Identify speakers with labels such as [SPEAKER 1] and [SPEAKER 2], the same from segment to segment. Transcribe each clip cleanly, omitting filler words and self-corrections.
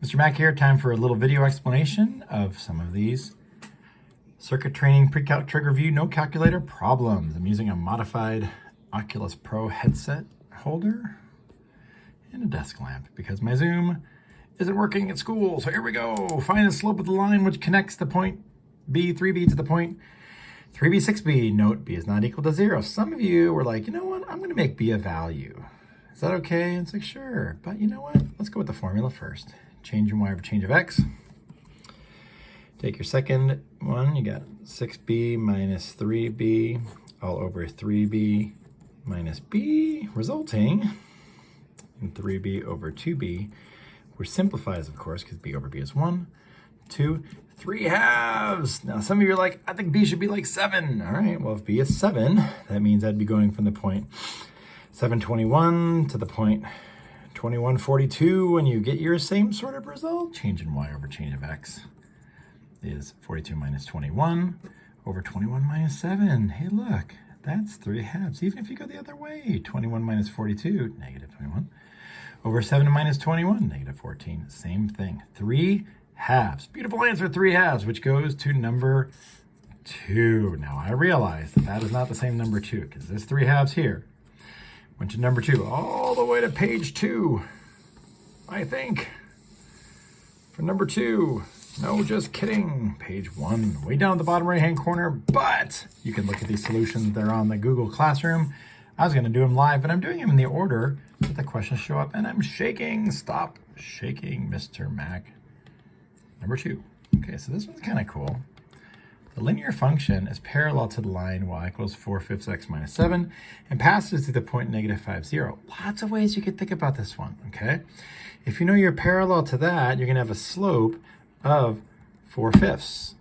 [SPEAKER 1] Mr. Mac here, time for a little video explanation of some of these circuit training pre-calc trigger view no calculator problems. I'm using a modified Oculus Pro headset holder and a desk lamp because my Zoom isn't working at school. So here we go. Find the slope of the line which connects the point B, 3B to the point 3B, 6B. Note B is not equal to 0. Some of you were like, you know what? I'm going to make B a value. Is that okay? And it's like, sure. But you know what? Let's go with the formula first. Change in y over change of x. Take your second one. You got 6b minus 3b all over 3b minus b, resulting in 3b over 2b, which simplifies, of course, because b over b is 1, 2, 3 halves. Now, some of you are like, I think b should be like 7. All right, well, if b is 7, that means I'd be going from the point 721 to the point 2142, and you get your same sort of result. Change in y over change of x is 42 minus 21 over 21 minus 7. Hey, look, that's 3 halves. Even if you go the other way, 21 minus 42, negative 21, over 7 minus 21, negative 14. Same thing, 3 halves. Beautiful answer, 3 halves, which goes to number 2. Now, I realize that that is not the same number 2, because this 3 halves here went to number 2, all the way to page 2, I think, for number 2. No, just kidding. Page 1, way down at the bottom right-hand corner, but you can look at these solutions. They're on the Google Classroom. I was going to do them live, but I'm doing them in the order that the questions show up, and I'm shaking. Stop shaking, Mr. Mac. Number 2. Okay, so this one's kind of cool. The linear function is parallel to the line y equals 4/5 x minus 7 and passes through the point negative 5, 0. Lots of ways you could think about this one, okay? If you know you're parallel to that, you're going to have a slope of 4/5.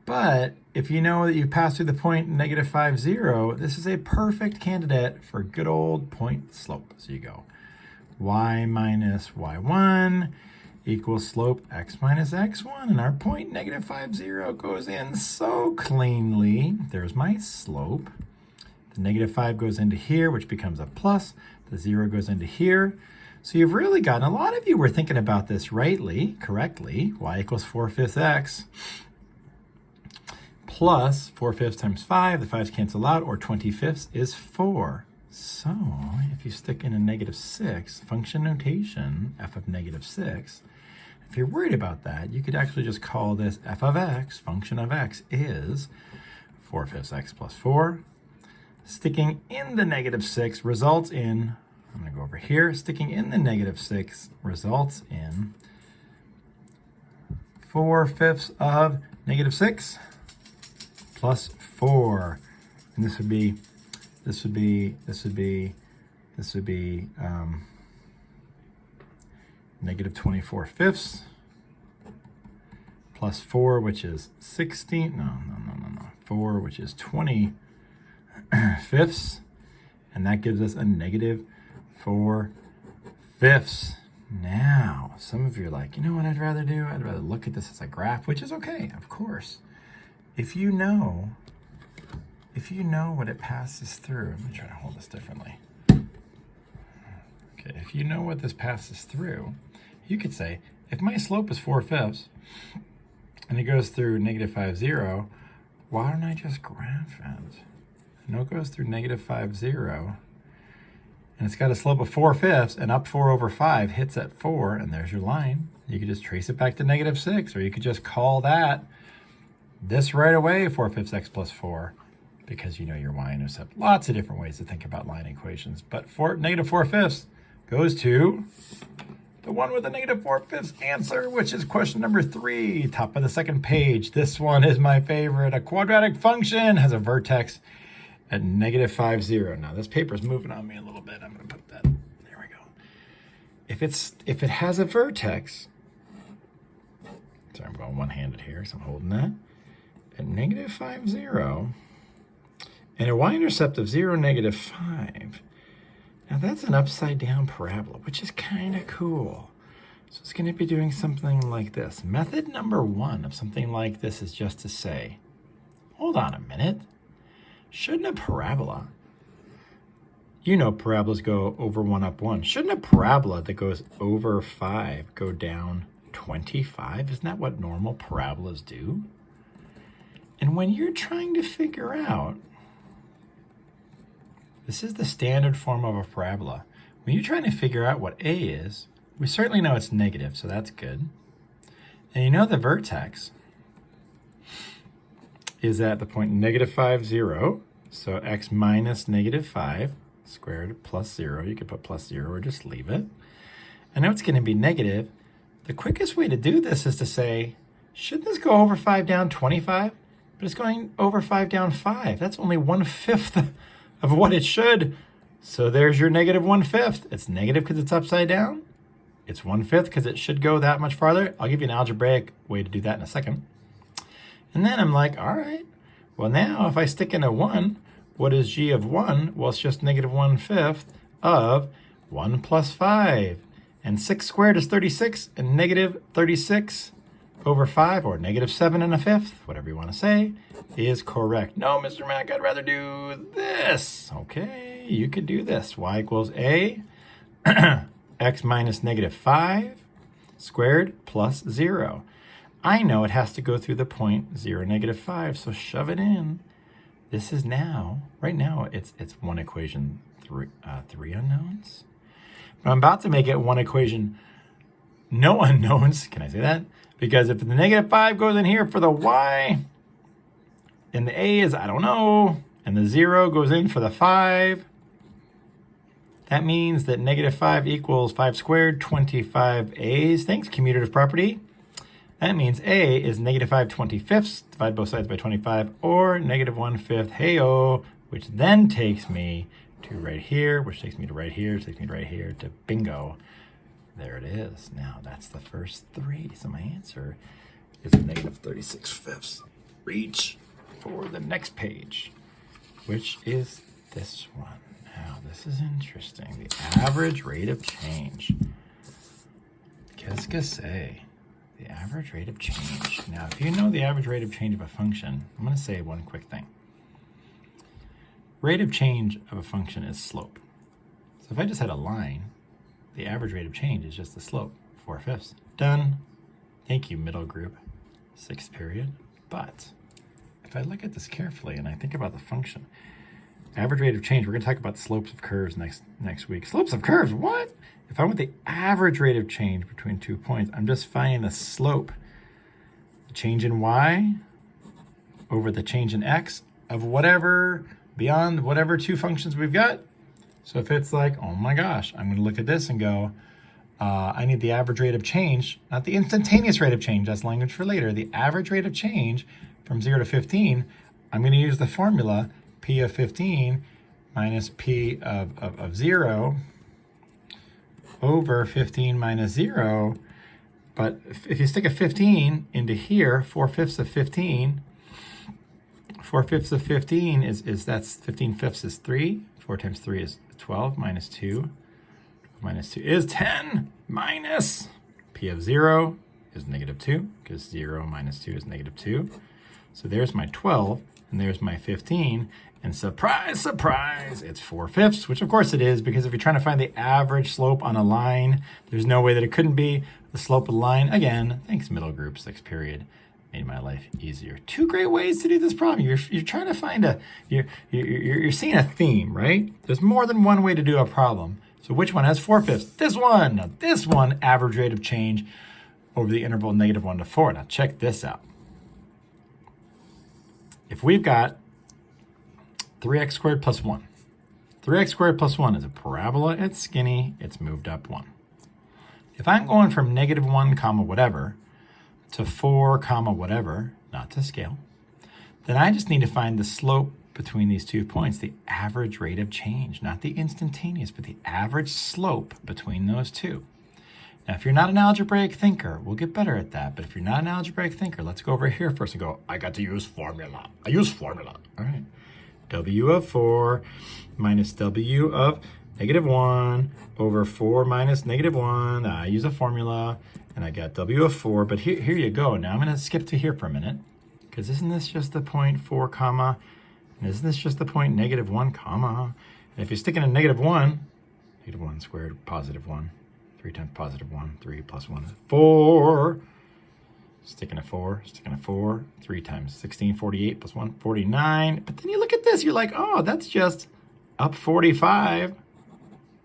[SPEAKER 1] But if you know that you pass through the point negative 5, 0, this is a perfect candidate for good old point slope. So you go y minus y1 equals slope x minus x1, and our point negative 5, 0 goes in so cleanly. There's my slope. The negative 5 goes into here, which becomes a plus. The 0 goes into here. So you've really gotten, a lot of you were thinking about this correctly. Y equals 4/5 x plus 4/5 times 5. The 5's cancel out, or 20/5 is 4. So if you stick in a negative 6, function notation, f of negative 6, if you're worried about that, you could actually just call this f of x, function of x, is 4/5 x plus 4. Sticking in the negative 6 results in, I'm going to go over here, sticking in the negative 6 results in 4/5 of negative 6 plus 4. And this would be negative 24/5 plus 4, which is 16. No. 4, which is 20/5, and that gives us a negative 4/5. Now, some of you are like, you know what I'd rather do? I'd rather look at this as a graph, which is okay, of course. If you know what it passes through, let me try to hold this differently. Okay, if you know what this passes through, you could say, if my slope is 4/5 and it goes through negative 5, 0, why don't I just graph it? I know it goes through negative 5, 0, and it's got a slope of 4/5, and up 4 over 5 hits at 4, and there's your line. You could just trace it back to negative 6, or you could just call that this right away, 4/5 x plus 4, because you know your y-intercept. Lots of different ways to think about line equations, but negative 4/5 goes to the one with the negative 4/5 answer, which is question number 3, top of the second page. This one is my favorite. A quadratic function has a vertex at negative 5, 0. Now this paper's moving on me a little bit. I'm going to put that, there we go. If it has a vertex, sorry, I'm going one-handed here, so I'm holding that, at negative 5, 0, and a y-intercept of 0, negative 5. Now that's an upside down parabola, which is kind of cool. So it's going to be doing something like this. Method number 1 of something like this is just to say, hold on a minute. Shouldn't a parabola, you know parabolas go over 1 up 1. Shouldn't a parabola that goes over 5 go down 25? Isn't that what normal parabolas do? And when you're trying to figure out, this is the standard form of a parabola. When you're trying to figure out what A is, we certainly know it's negative, so that's good. And you know the vertex is at the point -5, 0. So x minus -5 squared plus 0. You could put plus 0 or just leave it. I know it's going to be negative. The quickest way to do this is to say, shouldn't this go over 5 down 25? But it's going over 5 down 5. That's only 1/5 of what it should. So there's your -1/5. It's negative because it's upside down. It's 1/5 because it should go that much farther. I'll give you an algebraic way to do that in a second. And then I'm like, all right, well now if I stick in a 1, what is g of 1? Well, it's just -1/5 of 1 plus 5. And 6 squared is 36, and -36 over 5, or -7 1/5, whatever you want to say, is correct. No, Mr. Mac, I'd rather do this. Okay, you could do this. Y equals A, x minus -5 squared plus 0. I know it has to go through the point 0, -5, so shove it in. This is now, right now, it's one equation, three unknowns. But I'm about to make it one equation, no unknowns. Can I say that? Because if the -5 goes in here for the y, and the a is I don't know, and the 0 goes in for the 5, that means that -5 equals 5 squared, 25 a's. Thanks, commutative property. That means a is -5 25ths, divide both sides by 25, or -1/5, hey-oh, which then takes me to right here, which takes me to right here, takes me to right here, to bingo. There it is. Now, that's the first 3. So my answer is -36/5. Reach for the next page, which is this one. Now, this is interesting. The average rate of change. Qu'est-ce que c'est? The average rate of change. Now, if you know the average rate of change of a function, I'm going to say one quick thing. Rate of change of a function is slope. So if I just had a line, the average rate of change is just the slope, 4/5. Done. Thank you, middle group, 6th period. But if I look at this carefully and I think about the function, average rate of change, we're going to talk about slopes of curves next week. Slopes of curves, what? If I want the average rate of change between 2 points, I'm just finding the slope, the change in y over the change in x of whatever, beyond whatever 2 functions we've got. So if it's like, oh my gosh, I'm going to look at this and go, I need the average rate of change, not the instantaneous rate of change, that's language for later, the average rate of change from 0 to 15, I'm going to use the formula P of 15 minus P of 0 over 15 minus 0. But if you stick a 15 into here, 4/5 of 15, 4/5 of 15 is that's 15/5 is 3. 4 times 3 is 12 minus 2. Minus 2 is 10 minus P of 0 is -2 because 0 minus 2 is -2. So there's my 12 and there's my 15. And surprise, surprise, it's 4/5, which of course it is, because if you're trying to find the average slope on a line, there's no way that it couldn't be the slope of the line. Again, thanks middle group, 6th period. Made my life easier. 2 great ways to do this problem. You're trying to find you're seeing a theme, right? There's more than one way to do a problem. So which one has 4/5? This one. Now this one, average rate of change over the interval -1 to 4. Now check this out. If we've got 3x squared plus 1. 3x squared plus 1 is a parabola. It's skinny. It's moved up 1. If I'm going from -1 comma whatever to 4 comma whatever, not to scale, then I just need to find the slope between these 2 points, the average rate of change, not the instantaneous, but the average slope between those 2. Now, if you're not an algebraic thinker, we'll get better at that. But if you're not an algebraic thinker, let's go over here first and go, I got to use formula. I use formula. All right. W of 4 minus W of -1 over 4 minus -1. I use a formula, and I got W of 4. But here you go. Now I'm going to skip to here for a minute, because isn't this just the point 4 comma? And isn't this just the point -1 comma? And if you stick in a -1, -1 squared, +1, 3 times positive 1, 3 plus 1 is 4. Sticking a 4, sticking a 4. 3 times 16, 48 plus 1, 49. But then you look at this, you're like, oh, that's just up 45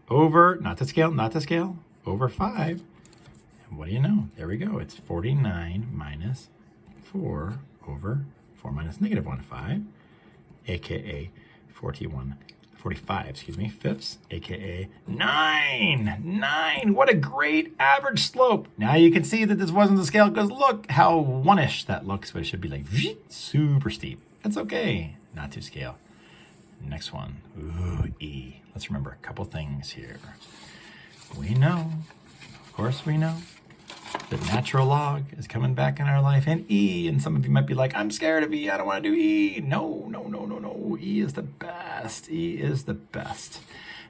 [SPEAKER 1] over, not to scale, over 5. And what do you know? There we go. It's 49 minus 4 over 4 minus negative 1, 5, aka 45, fifths, aka 9. What a great average slope. Now you can see that this wasn't the scale because look how one-ish that looks, but it should be like super steep. That's okay, not to scale. Next one, ooh, E. Let's remember a couple things here. We know, of course we know, that natural log is coming back in our life, and E, and some of you might be like, I'm scared of E, I don't want to do E. No. E is the best. E is the best.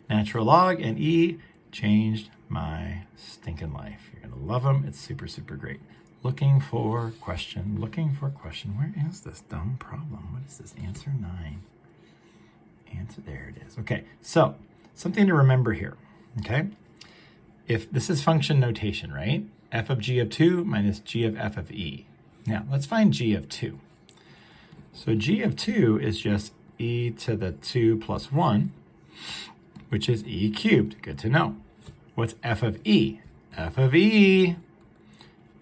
[SPEAKER 1] Natural log and E changed my stinking life. You're going to love them. It's super, super great. Looking for question. Where is this dumb problem? What is this? Answer 9. There it is. Okay, so something to remember here, okay? If this is function notation, right? F of g of 2 minus g of f of e. Now, let's find g of 2. So g of 2 is just e to the 2 plus 1, which is e cubed. Good to know. What's f of e? F of e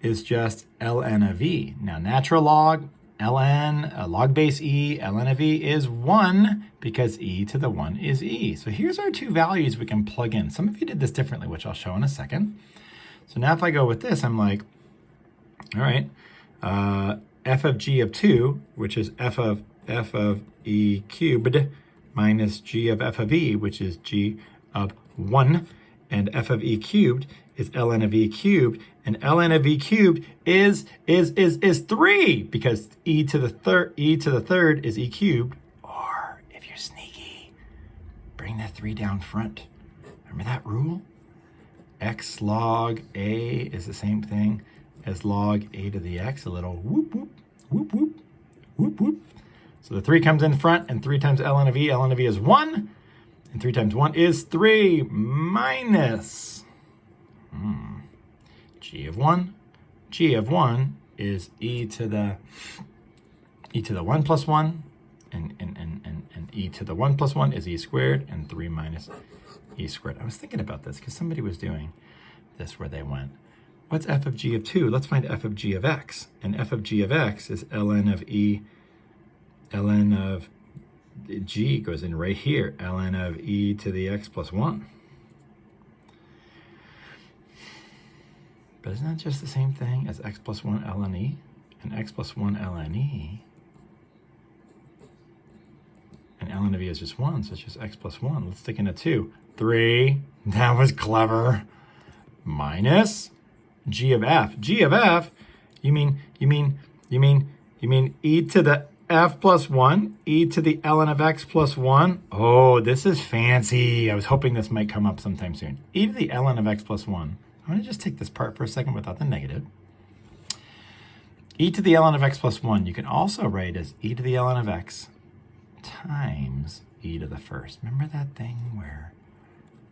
[SPEAKER 1] is just ln of e. Now, natural log, ln, log base e, ln of e is 1 because e to the 1 is e. So here's our two values we can plug in. Some of you did this differently, which I'll show in a second. So now if I go with this, I'm like, all right, f of g of 2, which is f of e cubed, minus g of f of e, which is g of 1, and f of e cubed is ln of e cubed, and ln of e cubed is 3, because e to the third is e cubed. Or if you're sneaky, bring the 3 down front. Remember that rule? X log a is the same thing as log a to the x, a little whoop, whoop, whoop, whoop, whoop, whoop. So the 3 comes in front, and 3 times ln of e is 1, and 3 times 1 is 3 minus g of 1. G of 1 is e to the 1 plus 1, and e to the 1 plus 1 is e squared, and 3 minus e squared. I was thinking about this because somebody was doing this where they went, what's f of g of 2? Let's find f of g of x. And f of g of x is ln of e, ln of g goes in right here, ln of e to the x plus 1. But isn't that just the same thing as x plus 1 ln e? And x plus 1 ln e, and ln of e is just 1, so it's just x plus 1. Let's stick in a 2. 3, that was clever, minus g of f. G of f, you mean e to the f plus 1, e to the ln of x plus 1. Oh, this is fancy. I was hoping this might come up sometime soon. E to the ln of x plus 1. I'm going to just take this part for a second without the negative. E to the ln of x plus 1, you can also write as e to the ln of x times e to the first. Remember that thing where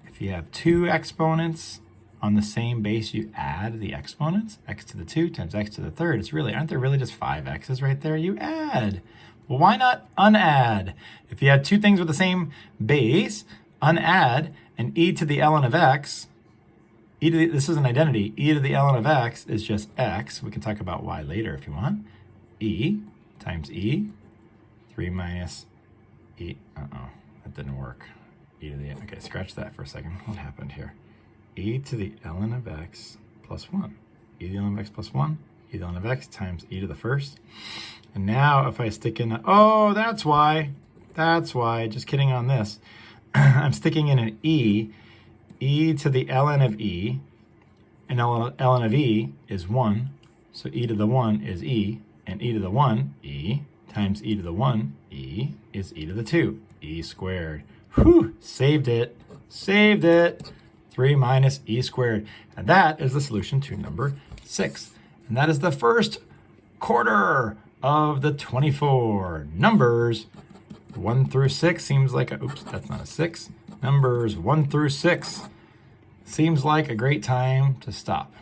[SPEAKER 1] if you have 2 exponents on the same base, you add the exponents? X to the 2 times x to the third. It's really, aren't there really just 5 x's right there? You add. Well, why not unadd? If you had 2 things with the same base, unadd, and e to the ln of x, this is an identity, e to the ln of x is just x. We can talk about y later if you want. E times e, 3 minus e, that didn't work. E to the, okay, scratch that for a second. What happened here? E to the ln of x plus 1. E to the ln of x plus 1, e to the ln of x times e to the first. And now if I stick in, that's why, just kidding on this. I'm sticking in an e to the ln of e, and ln of e is 1, so e to the 1 is e, and e to the 1, e, times e to the 1, e, is e to the 2, e squared. Whew, saved it. 3 minus e squared. And that is the solution to number 6. And that is the first quarter of the 24. Numbers 1 through 6 seems like oops, that's not a 6. Numbers 1 through 6 seems like a great time to stop.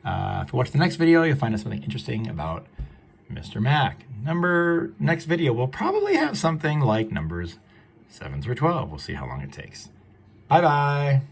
[SPEAKER 1] If you watch the next video, you'll find out something interesting about Mr. Mac. Next video will probably have something like numbers 7 through 12. We'll see how long it takes. Bye-bye.